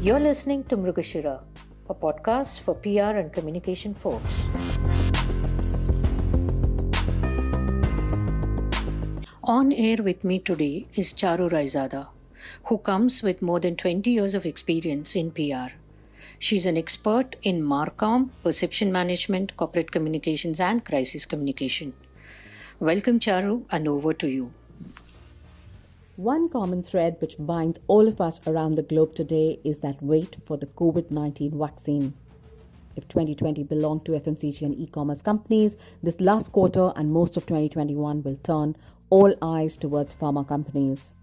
You're listening to Mrugashira, a podcast for PR and communication folks. On air with me today is Charu Raizada, who comes with more than 20 years of experience in PR. She's an expert in Marcom, perception management, corporate communications, and crisis communication. Welcome, Charu, and over to you. One common thread which binds all of us around the globe today is that wait for the COVID-19 vaccine. If 2020 belonged to FMCG and e-commerce companies, this last quarter and most of 2021 will turn all eyes towards pharma companies.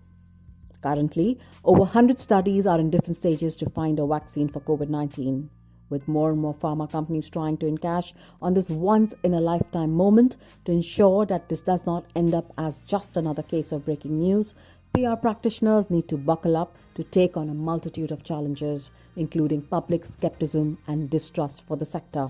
Currently, over 100 studies are in different stages to find a vaccine for COVID-19, with more and more pharma companies trying to encash on this once-in-a-lifetime moment to ensure that this does not end up as just another case of breaking news. PR practitioners need to buckle up to take on a multitude of challenges, including public skepticism and distrust for the sector.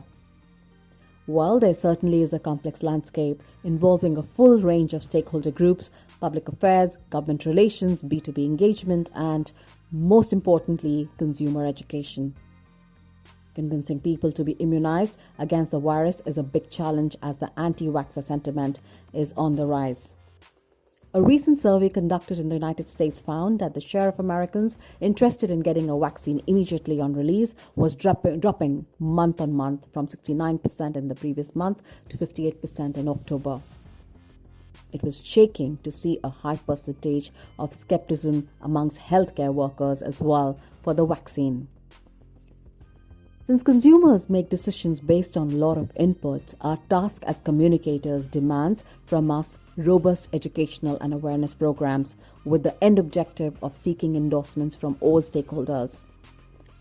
While there certainly is a complex landscape involving a full range of stakeholder groups, public affairs, government relations, B2B engagement, and, most importantly, consumer education. Convincing people to be immunized against the virus is a big challenge as the anti-vaxxer sentiment is on the rise. A recent survey conducted in the United States found that the share of Americans interested in getting a vaccine immediately on release was dropping month on month from 69% in the previous month to 58% in October. It was shaking to see a high percentage of skepticism amongst healthcare workers as well for the vaccine. Since consumers make decisions based on a lot of inputs, our task as communicators demands from us robust educational and awareness programs with the end objective of seeking endorsements from all stakeholders.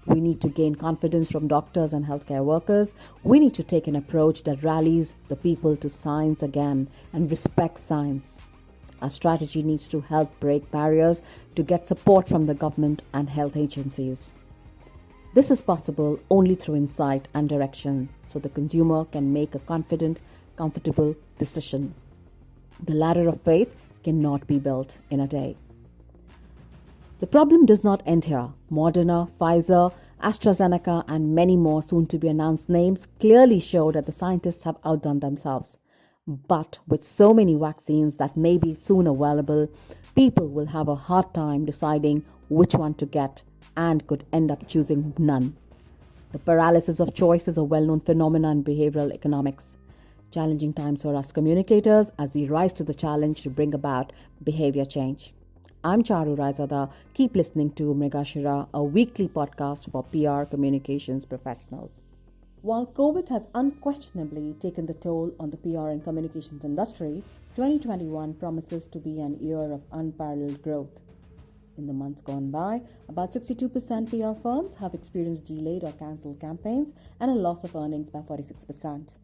We need to gain confidence from doctors and healthcare workers. We need to take an approach that rallies the people to science again and respect science. Our strategy needs to help break barriers to get support from the government and health agencies. This is possible only through insight and direction, so the consumer can make a confident, comfortable decision. The ladder of faith cannot be built in a day. The problem does not end here. Moderna, Pfizer, AstraZeneca, and many more soon-to-be-announced names clearly show that the scientists have outdone themselves. But with so many vaccines that may be soon available, people will have a hard time deciding which one to get and could end up choosing none. The paralysis of choice is a well-known phenomenon in behavioral economics. Challenging times for us communicators as we rise to the challenge to bring about behavior change. I'm Charu Raizada. Keep listening to Mrugashira, a weekly podcast for PR communications professionals. While COVID has unquestionably taken the toll on the PR and communications industry, 2021 promises to be an year of unparalleled growth. In the months gone by, about 62% PR firms have experienced delayed or cancelled campaigns and a loss of earnings by 46%.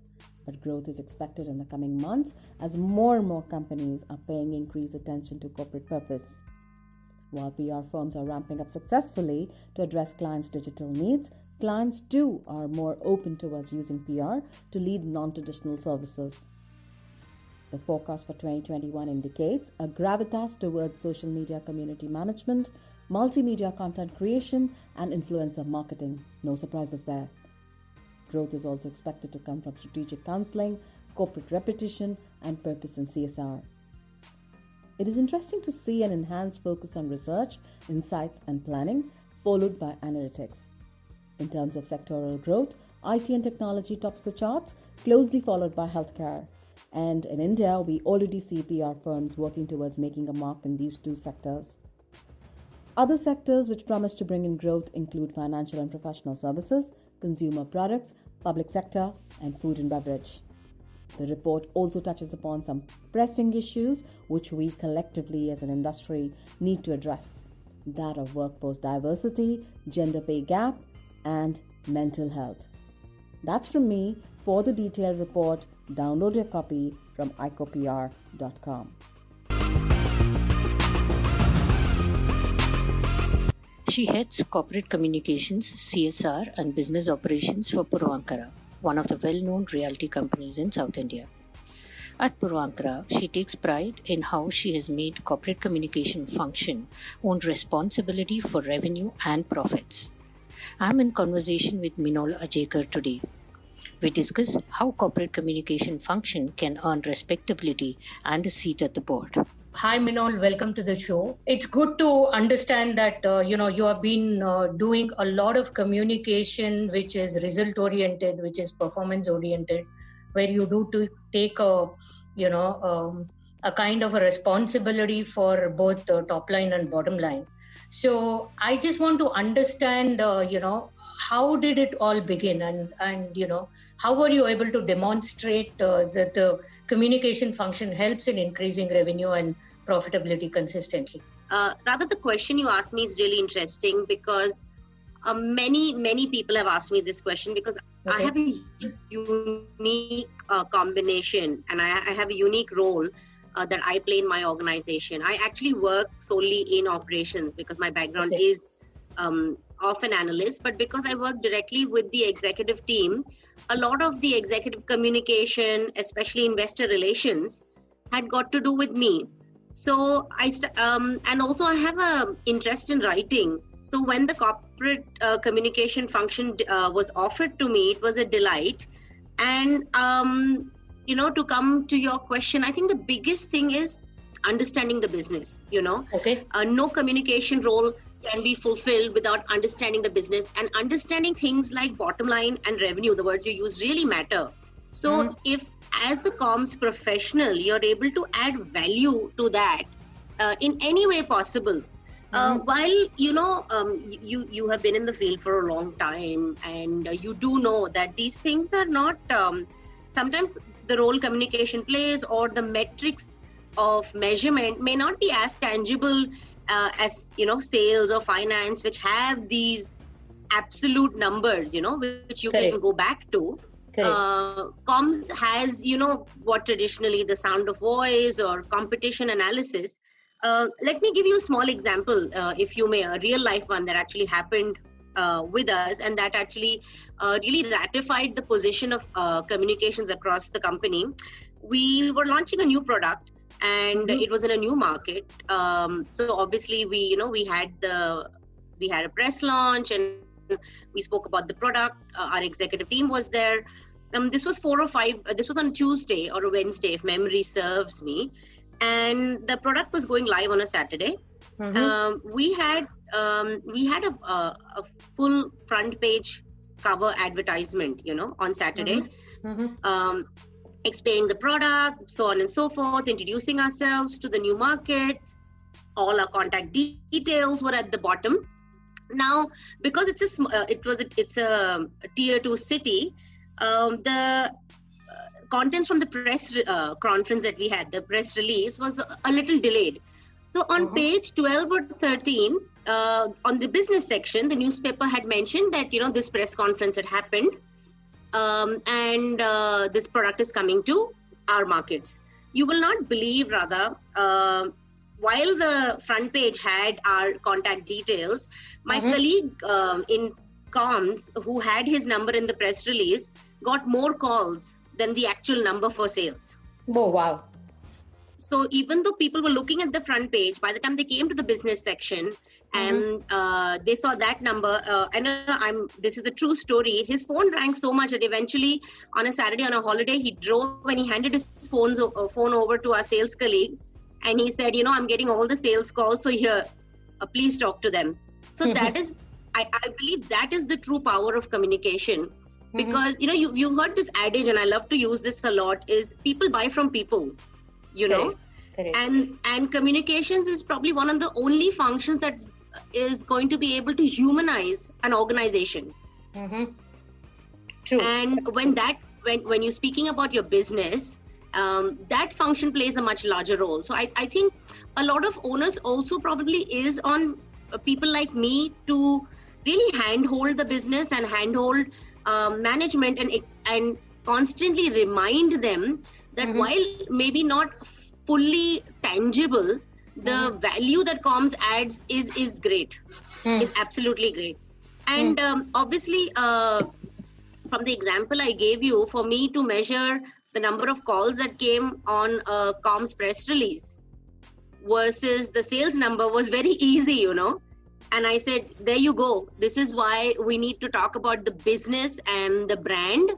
But growth is expected in the coming months as more and more companies are paying increased attention to corporate purpose. While PR firms are ramping up successfully to address clients' digital needs, clients too are more open towards using PR to lead non-traditional services. The forecast for 2021 indicates a gravitas towards social media community management, multimedia content creation, and influencer marketing. No surprises there. Growth is also expected to come from strategic counseling, corporate repetition, and purpose in CSR. It is interesting to see an enhanced focus on research, insights, and planning, followed by analytics. In terms of sectoral growth, IT and technology tops the charts, closely followed by healthcare. And in India, we already see PR firms working towards making a mark in these two sectors. Other sectors which promise to bring in growth include financial and professional services, consumer products, public sector, and food and beverage. The report also touches upon some pressing issues which we collectively as an industry need to address, that of workforce diversity, gender pay gap, and mental health. That's from me. For the detailed report, download your copy from icopr.com. She heads corporate communications, CSR, and business operations for Puravankara, one of the well-known realty companies in South India. At Puravankara, she takes pride in how she has made corporate communication function own responsibility for revenue and profits. I'm in conversation with Minol Ajekar today. We discuss how corporate communication function can earn respectability and a seat at the board. Hi, Minol. Welcome to the show. It's good to understand that you have been doing a lot of communication, which is result oriented, which is performance oriented, where you do to take you know a kind of a responsibility for both top line and bottom line. So I just want to understand, how did it all begin, and how were you able to demonstrate that the communication function helps in increasing revenue and profitability consistently? Rather, the question you asked me is really interesting because many people have asked me this question because I have a unique combination and I have a unique role that I play in my organization. I actually work solely in operations because my background is of an analyst, but because I work directly with the executive team, a lot of the executive communication, especially investor relations, had got to do with me. So and also I have an interest in writing. So when the corporate communication function was offered to me, it was a delight. And to come to your question, I think the biggest thing is understanding the business. No communication role can be fulfilled without understanding the business, and understanding things like bottom line and revenue. The words you use really matter. So if as the comms professional, you're able to add value to that in any way possible, while you have been in the field for a long time, and you do know that these things are not sometimes the role communication plays or the metrics of measurement may not be as tangible as sales or finance, which have these absolute numbers, which you can go back to. Comms has what traditionally the sound of voice or competition analysis. Let me give you a small example, if you may, a real life one that actually happened with us, and that actually really ratified the position of communications across the company. We were launching a new product, and it was in a new market. So obviously we had a press launch, and we spoke about the product. Our executive team was there. This was this was on Tuesday or a Wednesday, if memory serves me. And the product was going live on a Saturday. We had a full front page cover advertisement, on Saturday, explaining the product, so on and so forth, introducing ourselves to the new market. All our contact details were at the bottom. Now, because it's a tier 2 city, the contents from the press conference that we had, the press release, was a little delayed. So on page 12 or 13, on the business section, the newspaper had mentioned that this press conference had happened, and this product is coming to our markets. You will not believe, rather, while the front page had our contact details, my colleague in comms, who had his number in the press release, got more calls than the actual number for sales. Oh, wow. So even though people were looking at the front page, by the time they came to the business section and they saw that number, this is a true story, his phone rang so much that eventually on a Saturday on a holiday, he drove and he handed his phone over to our sales colleague, and he said, I'm getting all the sales calls, so here, please talk to them. So that is, I believe that is the true power of communication. Because you've heard this adage, and I love to use this a lot, is people buy from people, Correct. and communications is probably one of the only functions that is going to be able to humanize an organization. True. And when you're speaking about your business, that function plays a much larger role. So I think a lot of owners also probably is on people like me to really handhold the business and handhold management and constantly remind them that while maybe not fully tangible, the value that comms adds is great, is absolutely great. And obviously, from the example I gave you, for me to measure the number of calls that came on a comms press release versus the sales number was very easy, And I said, there you go. This is why we need to talk about the business and the brand.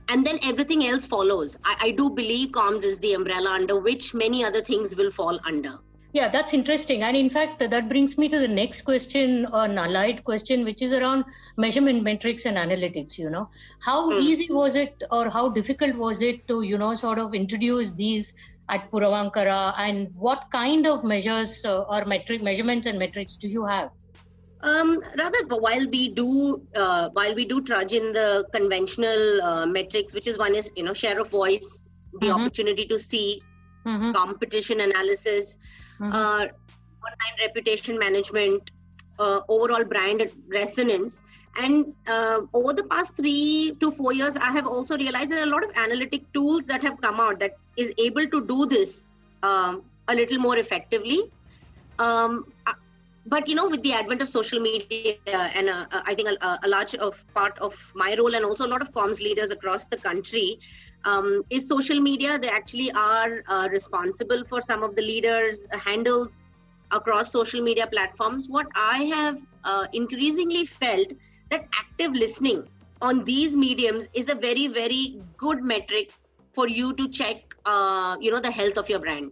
And then everything else follows. I do believe comms is the umbrella under which many other things will fall under. Yeah, that's interesting. And in fact, that brings me to the next question, an allied question, which is around measurement metrics and analytics. How easy was it, or how difficult was it to, sort of introduce these at Puravankara, and what kind of measures or measurements and metrics do you have? Rather, while we do trudge in the conventional metrics, which is one is share of voice, the opportunity to see, competition analysis, online reputation management, overall brand resonance, and over the past 3 to 4 years, I have also realized there are a lot of analytic tools that have come out that is able to do this a little more effectively. But with the advent of social media, and I think a large part of my role, and also a lot of comms leaders across the country, is social media. They actually are responsible for some of the leaders' handles across social media platforms. What I have increasingly felt that active listening on these mediums is a very, very good metric for you to check, the health of your brand.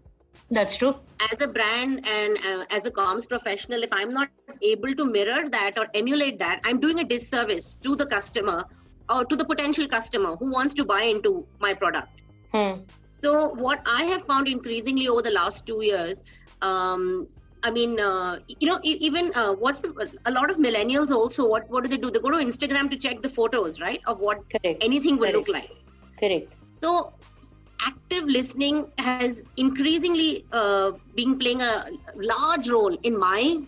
That's true. As a brand and as a comms professional, if I'm not able to mirror that or emulate that, I'm doing a disservice to the customer or to the potential customer who wants to buy into my product. So what I have found increasingly over the last 2 years, even a lot of millennials also, what do? They go to Instagram to check the photos, right, of what anything will look like. Correct. So active listening has increasingly been playing a large role in my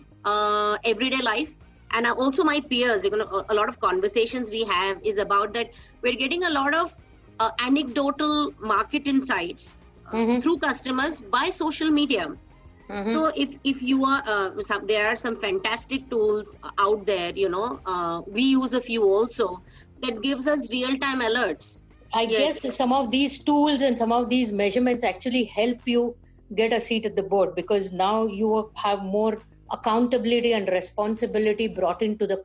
everyday life, and also my peers. A lot of conversations we have is about that. We're getting a lot of anecdotal market insights through customers by social media. So if you are, there are some fantastic tools out there. We use a few also that gives us real-time alerts. I guess some of these tools and some of these measurements actually help you get a seat at the board, because now you have more accountability and responsibility brought into the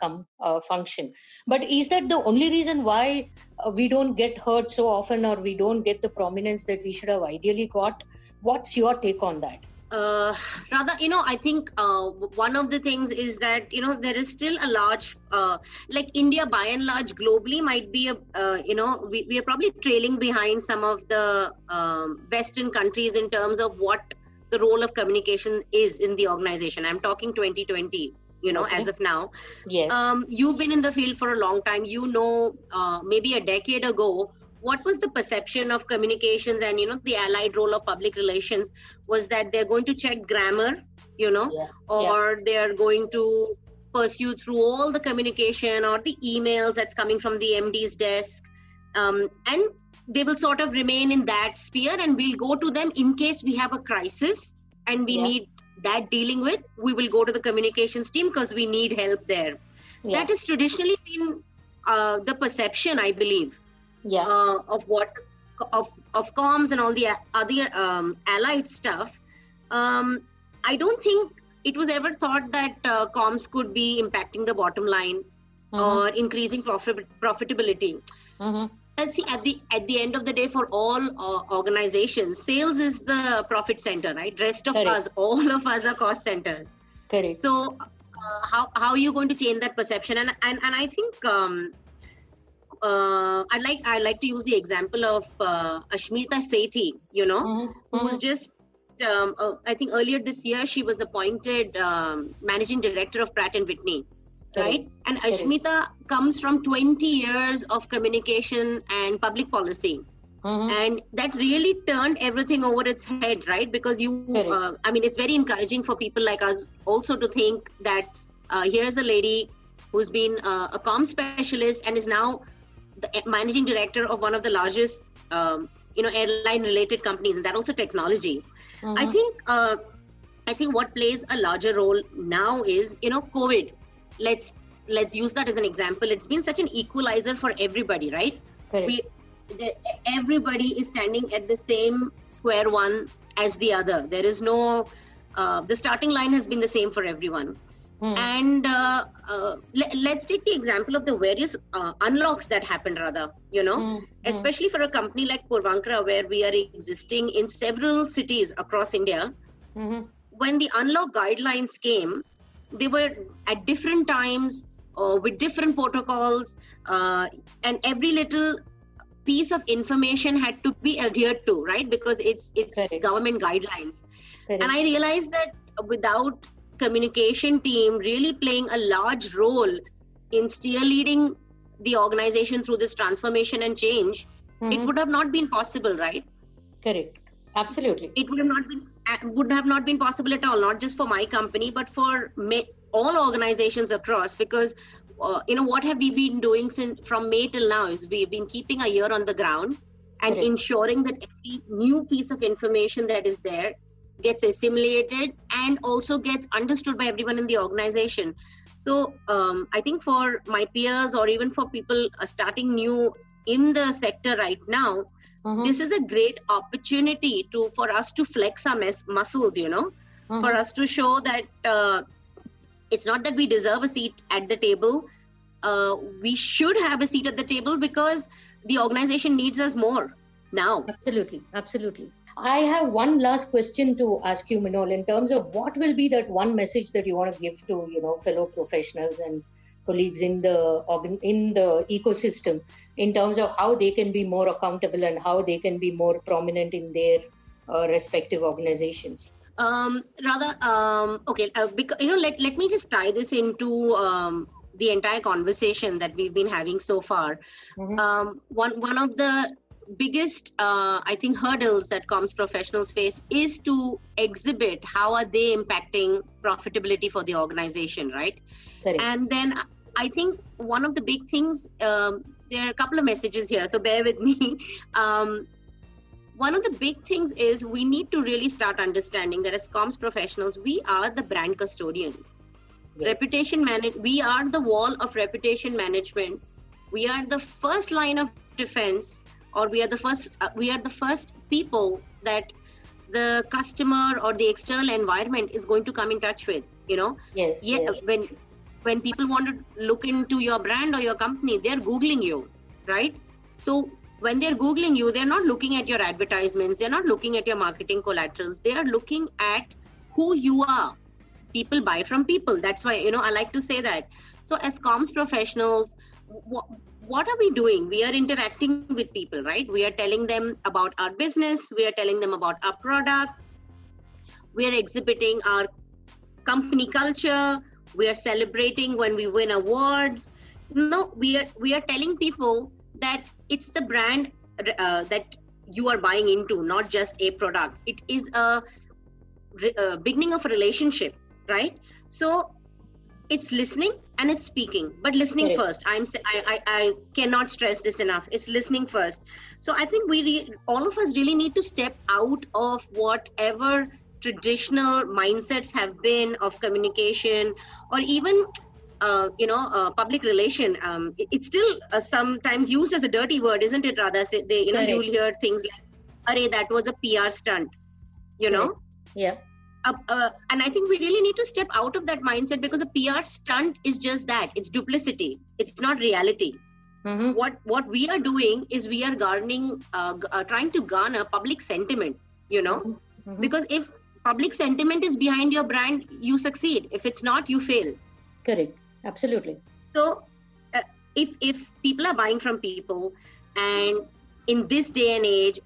function. But is that the only reason why we don't get heard so often, or we don't get the prominence that we should have ideally got? What's your take on that? Rather, I think one of the things is that, there is still a large, like India by and large globally might be, we are probably trailing behind some of the Western countries in terms of what the role of communication is in the organization. I'm talking 2020, as of now. Yes. You've been in the field for a long time. Maybe a decade ago, what was the perception of communications and, the allied role of public relations was that they're going to check grammar, or they're going to pursue through all the communication or the emails that's coming from the MD's desk. And they will sort of remain in that sphere, and we'll go to them in case we have a crisis and we need that dealing with. We will go to the communications team because we need help there. That has traditionally been the perception, I believe. Of comms and all the other allied stuff. I don't think it was ever thought that comms could be impacting the bottom line or increasing profitability. And see, at the end of the day, for all organizations, sales is the profit center, right? Rest of us, all of us are cost centers. Correct. So how are you going to change that perception? And I think I like to use the example of Ashmita Sethi, who was just, I think earlier this year, she was appointed managing director of Pratt & Whitney, right? And Ashmita comes from 20 years of communication and public policy. And that really turned everything over its head, right? Because it's very encouraging for people like us also to think that here's a lady who's been a comm specialist and is now the managing director of one of the largest, airline related companies, and that also technology. I think what plays a larger role now is, COVID. Let's use that as an example. It's been such an equalizer for everybody, right? Everybody is standing at the same square one as the other. There is no, the starting line has been the same for everyone. And let's take the example of the various unlocks that happened, rather, especially for a company like Purvankara, where we are existing in several cities across India. When the unlock guidelines came, they were at different times with different protocols, and every little piece of information had to be adhered to, right? Because it's Correct. government guidelines. Correct. And I realized that without communication team really playing a large role in leading the organization through this transformation and change, it would have not been possible, right? Correct. Absolutely. It would have not been possible at all, not just for my company, but for all organizations across. Because what have we been doing from May till now is we've been keeping a ear on the ground and Correct. ensuring that every new piece of information that is there gets assimilated and also gets understood by everyone in the organization. So I think for my peers or even for people starting new in the sector right now, this is a great opportunity for us to flex our muscles, for us to show that it's not that we deserve a seat at the table. We should have a seat at the table because the organization needs us more now. Absolutely. Absolutely. I have one last question to ask you, Minol, in terms of what will be that one message that you want to give to, fellow professionals and colleagues in the ecosystem in terms of how they can be more accountable and how they can be more prominent in their respective organizations. Okay, let me just tie this into the entire conversation that we've been having so far. One of the biggest I think hurdles that comms professionals face is to exhibit how are they impacting profitability for the organization, right? Correct. And then I think one of the big things, there are a couple of messages here, so bear with me. One of the big things is we need to really start understanding that as comms professionals, we are the brand custodians. Yes. We are the wall of reputation management. We are the first line of defense, or we are the first people that the customer or the external environment is going to come in touch with, Yes. Yes. When people want to look into your brand or your company, they're Googling you, right? So when they're Googling you, they're not looking at your advertisements, they're not looking at your marketing collaterals, they are looking at who you are. People buy from people. That's why, I like to say that. So as comms professionals, what are we doing? We are interacting with people, right? We are telling them about our business. We are telling them about our product. We are exhibiting our company culture. We are celebrating when we win awards. No, we are telling people that it's the brand that you are buying into, not just a product. It is a beginning of a relationship, right? So it's listening and it's speaking, but listening first. I cannot stress this enough. It's listening first. So I think all of us really need to step out of whatever traditional mindsets have been of communication, or even public relation. It's still sometimes used as a dirty word, isn't it? Rather, you'll hear things like, "Arey, that was a PR stunt," Yeah. And I think we really need to step out of that mindset, because a PR stunt is just that. It's duplicity. It's not reality. What we are doing is we are trying to garner public sentiment, because if public sentiment is behind your brand, you succeed. If it's not, you fail. Correct. Absolutely. So if people are buying from people, and in this day and age,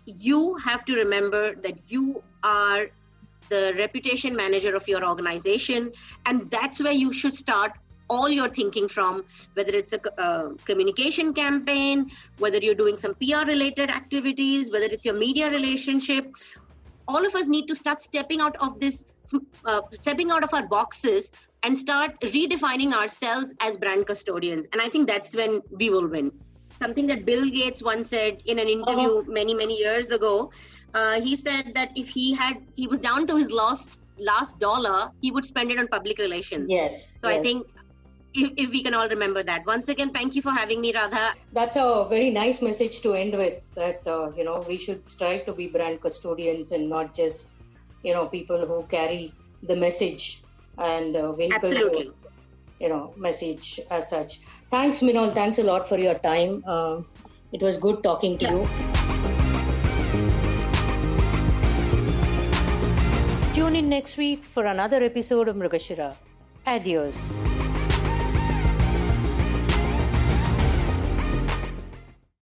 you have to remember that you are the reputation manager of your organization, and that's where you should start all your thinking from, whether it's a communication campaign, whether you're doing some PR related activities, whether it's your media relationship. All of us need to start stepping out of our boxes and start redefining ourselves as brand custodians. And I think that's when we will win. Something that Bill Gates once said in an interview many, many years ago. He said that if he was down to his last dollar, he would spend it on public relations. Yes. So yes. I think if we can all remember that. Once again, thank you for having me, Radha. That's a very nice message to end with, that, we should strive to be brand custodians and not just, people who carry the message and vehicle Absolutely. message as such. Thanks, Minol. Thanks a lot for your time. It was good talking to you. Tune in next week for another episode of Mrugashira. Adios.